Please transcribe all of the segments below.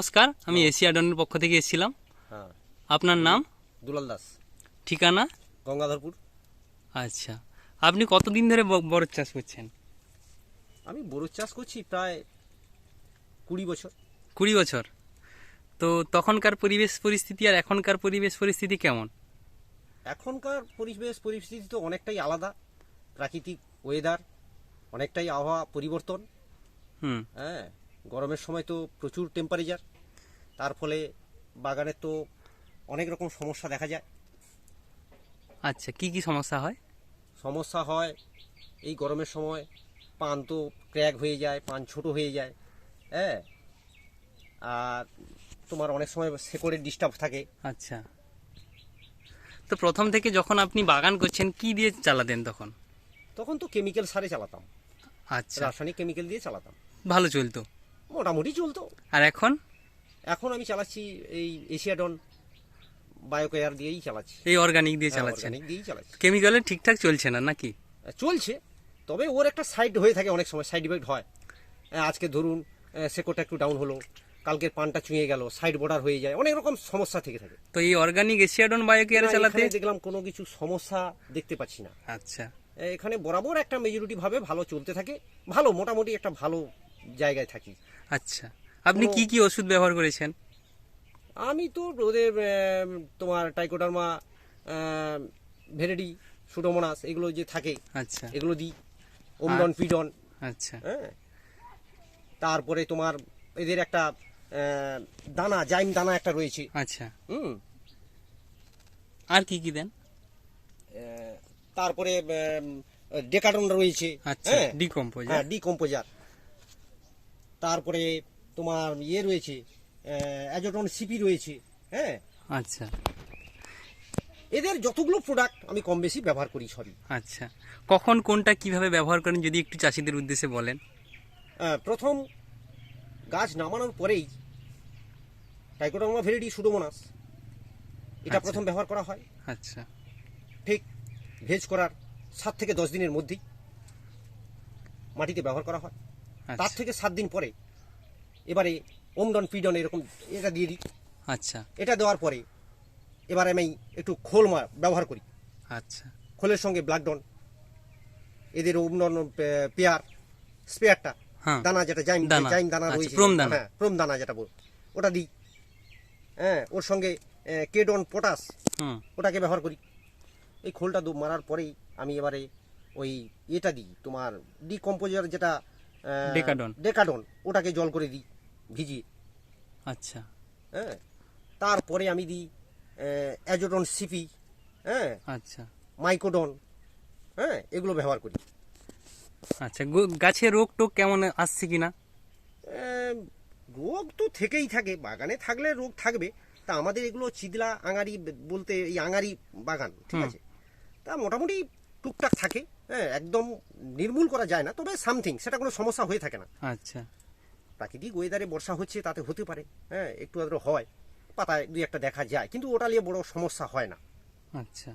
নমস্কার, আমি এশিয়াডনের পক্ষ থেকে এসেছিলাম। হ্যাঁ, আপনার নাম? দুলাল দাস, ঠিকানা? গঙ্গাধরপুর। আচ্ছা, আপনি কতদিন ধরে বরজ চাষ করছেন? আমি বরজ চাষ করছি প্রায় 20 বছর। 20 বছর। তো তখনকার পরিবেশ পরিস্থিতি আর এখনকার পরিবেশ পরিস্থিতি কেমন? এখনকার পরিবেশ পরিস্থিতি তো অনেকটাই আলাদা। প্রাকৃতিক ওয়েদার, অনেকটাই আবহাওয়া পরিবর্তন। হুম। হ্যাঁ, গরমের সময় তো প্রচুর টেম্পারেচার, তার ফলে বাগানের তো অনেক রকম সমস্যা দেখা যায়। আচ্ছা, কি কি সমস্যা হয়? সমস্যা হয় এই গরমের সময় পান তো ক্র্যাক হয়ে যায়, পান ছোট হয়ে যায়। হ্যাঁ, আর তোমার অনেক সময় শেকড়ের ডিস্টার্ব থাকে। আচ্ছা, তো প্রথম থেকে যখন আপনি বাগান করছেন কি দিয়ে চালাতেন তখন? তখন তো কেমিক্যাল সারে চালাতাম, আচ্ছা, রাসায়নিক কেমিক্যাল দিয়ে চালাতাম। ভালো চলতো? মোটামুটি চলতো। আর এখন? এখন আমি চালাচ্ছি এই এশিয়াডন বায়োকেয়ার দিয়েই চালাচ্ছি। এই অর্গানিক দিয়ে হ্যাঁ, চালাচ্ছেন? অর্গানিক দিয়েই চালাচ্ছি। কেমিক্যালে ঠিকঠাক চলছে না নাকি? চলছে, তবে ওর একটা সাইড হয়ে থাকে, অনেক সময় সাইড ইফেক্ট হয়। আজকে ধরুন শেকড়টা একটু ডাউন হলো, কালকের পানটা চুঁয়ে গেল, সাইড বর্ডার হয়ে যায়, অনেক রকম সমস্যা থেকে থাকে। তো এই অর্গানিক এশিয়াডন বায়োকেয়ারে না, চালাতে এখানে দেখলাম কোনো কিছু সমস্যা দেখতে পাচ্ছি না। আচ্ছা এখানে বরাবর একটা মেজরিটি ভাবে ভালো চলতে থাকে, ভালো মোটামুটি একটা ভালো জায়গায় থাকি। আচ্ছা, আপনি কি কি ওষুধ ব্যবহার করেছেন? আমি তো ওদের তোমার টাইকোডার্মা, ভেরেডি, সুডোমোনাস এগুলো যে থাকে আচ্ছা এগুলো দিই, ওমডন পিডন। আচ্ছা হ্যাঁ, তারপরে তোমার এদের একটা দানা, জাইম দানা একটা রয়েছে। আচ্ছা, হুম, আর কি কি দেন? তারপরে ডেকাডন রয়েছে। আচ্ছা, হ্যাঁ, ডিকম্পোজার। হ্যাঁ, ডিকম্পোজার। তারপরে তোমার ইয়ে রয়েছে, অ্যাজোটন সিপি রয়েছে। হ্যাঁ, আচ্ছা এদের যতগুলো প্রোডাক্ট আমি কম বেশি ব্যবহার করি সবই। আচ্ছা, কখন কোনটা কিভাবে ব্যবহার করেন যদি একটু চাষিদের উদ্দেশ্যে বলেন? প্রথম গাছ নামানোর পরেই টাইকোডার্মা ভেরিডি, সুডোমোনাস এটা আচ্ছা। প্রথম ব্যবহার করা হয়। আচ্ছা ঠিক ভেজ করার 7 থেকে 10 দিনের মধ্যেই মাটিতে ব্যবহার করা হয়। তার আচ্ছা থেকে 7 দিন পরে এবারে ওমডন পিডন এরকম এটা দিয়ে দিই। আচ্ছা এটা দেওয়ার পরে এবারে আমি একটু খোল ব্যবহার করি। আচ্ছা খোলের সঙ্গে ব্ল্যাকডন, এদের ওমডন পেয়ার স্পেয়ারটা, হ্যাঁ, দানা যেটা জাইম দানা। জাইম দানা আচ্ছা, রয়েছে, প্রোম দানা। হ্যাঁ, প্রোম দানা যেটা বল, ওটা দিই। হ্যাঁ, ওর সঙ্গে কেডন, পটাশ হুম ওটাকে ব্যবহার করি। এই খোলটা মারার পরেই আমি এবারে ওই এটা দিই, তোমার ডিকম্পোজার যেটা ডেকাডন। ডেকাডন, ওটাকে জল করে দিই ভিজিয়ে। আচ্ছা হ্যাঁ, তারপরে আমি দিই অ্যাজোটন সিপি, হ্যাঁ, আচ্ছা মাইকোডন, হ্যাঁ, এগুলো ব্যবহার করি। আচ্ছা, গাছের রোগ টোগ কেমন আসছে কিনা? আহ, রোগ তো থেকেই থাকে, বাগানে থাকলে রোগ থাকবে। তা আমাদের এগুলো চিদলা আঙারি বলতে এই আঙারি বাগান, ঠিক আছে, তা মোটামুটি টুকটাক থাকে। হ্যাঁ, একদম নির্মূল করা যায় না, তবে সামথিং, সেটা কোনো সমস্যা হয়ে থাকে না। আচ্ছা প্রাকৃতিক ওয়েদারে বর্ষা হচ্ছে তাতে হতে পারে, হ্যাঁ, একটু আধটু হয়, পাতায় দুই একটা দেখা যায়, কিন্তু ওটা নিয়ে বড় সমস্যা হয় না। আচ্ছা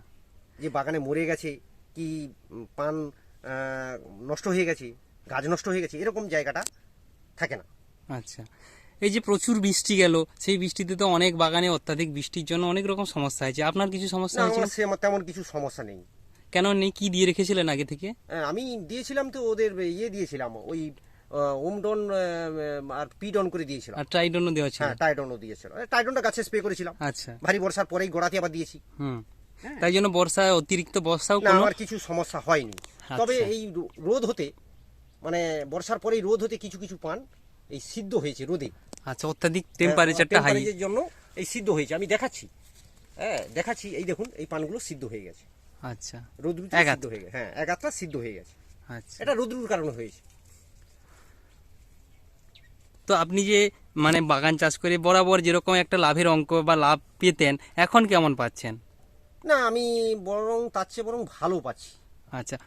যে বাগানে মরে গেছে কি পান নষ্ট হয়ে গেছে, গাছ নষ্ট হয়ে গেছে, এরকম জায়গাটা থাকে না। আচ্ছা, এই যে প্রচুর বৃষ্টি গেল, সেই বৃষ্টিতে তো অনেক বাগানে অত্যাধিক বৃষ্টির জন্য অনেক রকম সমস্যা হয়েছে। আপনার কিছু সমস্যা না, হয়েছিল? আমার তেমন কিছু সমস্যা নেই। কেন নেই? কি দিয়ে রেখেছিলেন আগে থেকে? আমি দিয়েছিলাম তো ওদের ইয়ে দিয়েছিলাম, ওই ওমডন আর পিডন করে দিয়েছিলাম। আর ট্রাইডনও দেওয়া ছিল? হ্যাঁ, টাইডনও দিয়েছিল, টাইডনটা গাছে স্প্রে করেছিলাম। আচ্ছা, ভারী বর্ষার পরেই গোড়াতে আবার দিয়েছি। হুম, তাই জন্য অতিরিক্ত বর্ষাও না, কোনো? আমার কিছু সমস্যা হয়নি। তবে আচ্ছা। এই রোদ হতে, মানে বর্ষার পরেই রোদ হতে কিছু কিছু পান এই সিদ্ধ হয়েছে রোদে। আচ্ছা, অত্যাধিক টেম্পারেচারটা হাই। টেম্পারেচারের জন্য এই সিদ্ধ হয়েছে, আমি দেখাচ্ছি। হ্যাঁ, দেখাচ্ছি, এই দেখুন এই পানগুলো সিদ্ধ হয়ে গেছে। আচ্ছা, রোদ্রুতে এক সিদ্ধ হয়ে গেছে, হ্যাঁ, এক আধটা সিদ্ধ হয়ে গেছে। আচ্ছা, এটা রোদ্রুর কারণে হয়েছে। তো আপনি যে মানে বাগান চাষ করে বরাবর যেরকম একটা লাভের অঙ্ক বা লাভ পেতেন, এখন কেমন পাচ্ছেন? না, আমি বরং তার চেয়ে বরং ভালো পাচ্ছি। আচ্ছা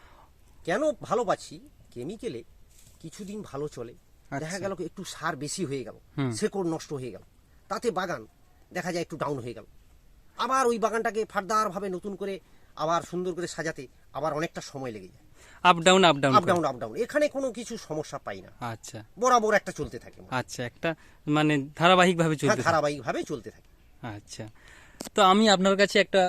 কেন ভালো পাচ্ছি? কেমিক্যালে কিছুদিন ভালো চলে, দেখা আচ্ছা। গেল একটু সার বেশি হয়ে গেল, হুম। শেকড় নষ্ট হয়ে গেল, তাতে বাগান দেখা যায় একটু ডাউন হয়ে গেল। আবার ওই বাগানটাকে ফার্দার ভাবে নতুন করে আবার সুন্দর করে সাজাতে আবার অনেকটা সময় লেগে যায়। Up down up down up down up down, এখানে কোনো কিছু সমস্যা পাই না, আচ্ছা বরাবর একটা চলতে থাকে, আচ্ছা, একটা মানে ধারাবাহিকভাবে হ্যাঁ, চলতে থাকে। ধারাবাহিকভাবে চলতে থাকে। আচ্ছা, তো আমি আপনার কাছে একটা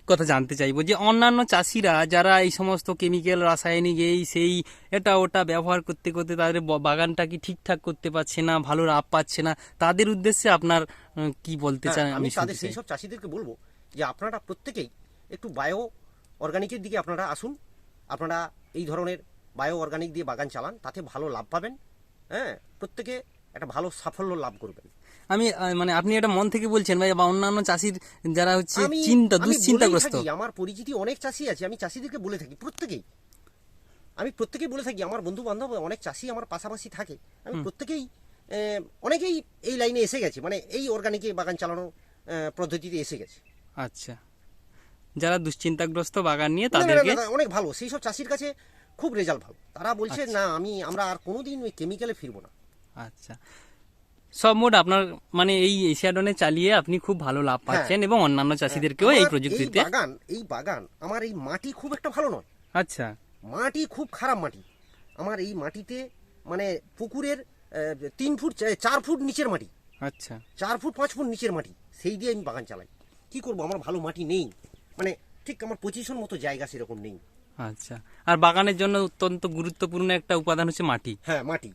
কথা জানতে চাইবো যে অন্যান্য চাষিরা যারা এই সমস্ত কেমিক্যাল রাসায়নিক এই সেই এটা ওটা ব্যবহার করতে করতে তাদের বাগানটা কি ঠিকঠাক করতে পারছে না, ভালো লাভ পাচ্ছে না, তাদের উদ্দেশ্যে আপনার কি বলতে হ্যাঁ, চান? আমি আমি তাদের শুনতে সেই চাই। সব চাষিদেরকে বলবো যে আপনারা প্রত্যেকেই একটু বায়ো অর্গানিকের দিকে আপনারা আসুন, আপনারা এই ধরনের বায়ো অর্গানিক দিয়ে বাগান চালান, তাতে ভালো লাভ পাবেন, হ্যাঁ, প্রত্যেকে একটা ভালো সাফল্য লাভ করবেন। আমি মানে আপনি এটা মন থেকে বলছেন ভাই, বা অন্যান্য চাষির যারা হচ্ছে আমি বলেই দুশ্চিন্তাগ্রস্ত? থাকি, আমার পরিচিতি অনেক চাষি আছে, আমি চাষিদেরকে বলে থাকি প্রত্যেকেই বলে থাকি, আমার বন্ধু বান্ধব অনেক চাষি আমার পাশাপাশি থাকে, আমি প্রত্যেকেই অনেকেই এই লাইনে এসে গেছে, মানে এই অর্গানিকে বাগান চালানোর পদ্ধতিতে এসে গেছে। আচ্ছা, যারা দুশ্চিন্তাগ্রস্ত বাগান নিয়ে না, না, না, তাদেরকে, না, অনেক ভালো, সেই সব চাষির কাছে খুব রেজাল্ট ভালো, তারা বলছে আচ্ছা। না আমরা আর কোনোদিন ওই কেমিক্যালে ফিরবো না। আচ্ছা, সব মোট আপনার মানে এই এশিয়াডনে চালিয়ে আপনি খুব ভালো লাভ পাচ্ছেন এবং অন্যান্য চাষিদেরকেও এই আমার প্রযুক্তিতে। এই বাগান আমার এই মাটি খুব একটা ভালো নয়, আচ্ছা মাটি খুব খারাপ মাটি আমার এই মাটিতে, মানে পুকুরের 3 ফুট 4 ফুট নিচের মাটি, আচ্ছা 4 ফুট 5 ফুট নিচের মাটি, সেই দিয়ে আমি বাগান চালাই। কি করব, আমার ভালো মাটি নেই, মানে ঠিক আমার পজিশন মতো জায়গা সেরকম নেই। আচ্ছা, আর বাগানের জন্য অত্যন্ত গুরুত্বপূর্ণ একটা উপাদান হচ্ছে মাটি। হ্যাঁ, মাটি,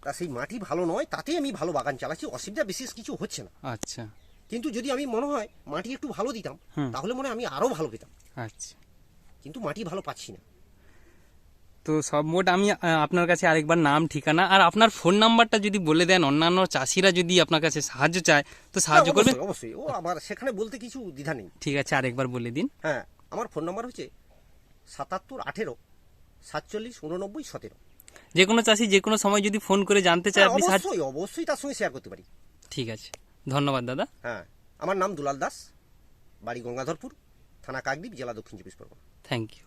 তা সেই মাটি ভালো নয়, তাতে আমি ভালো বাগান চালাচ্ছি, অসুবিধা বিশেষ কিছু হচ্ছে না। আচ্ছা কিন্তু যদি আমি মনে হয় মাটি একটু ভালো দিতাম, হুম। তাহলে মনে হয় আমি আরো ভালো পেতাম, আচ্ছা, কিন্তু মাটি ভালো পাচ্ছি না। তো সব মোট আমি আপনার কাছে আরেকবার নাম ঠিকানা আর আপনার ফোন নাম্বারটা যদি বলে দেন, অন্যান্য চাষিরা যদি আপনার কাছে সাহায্য চায় তো সাহায্য হ্যাঁ, করবেন? অবশ্যই, অবশ্যই, ও আমার সেখানে বলতে কিছু দ্বিধা নেই। ঠিক আছে, আরেকবার বলে দিন। হ্যাঁ, আমার ফোন নাম্বার হচ্ছে 77 18 47 89 17। যে কোনো চাষি যে কোনো সময় যদি ফোন করে জানতে চায় আপনি সাহায্য। অবশ্যই, অবশ্যই তার সঙ্গে শেয়ার করতে পারি। ঠিক আছে, ধন্যবাদ দাদা। হ্যাঁ, আমার নাম দুলাল দাস, বাড়ি গঙ্গাধরপুর, থানা কাকদ্বীপ, জেলা দক্ষিণ চব্বিশ পরগনা। Thank you.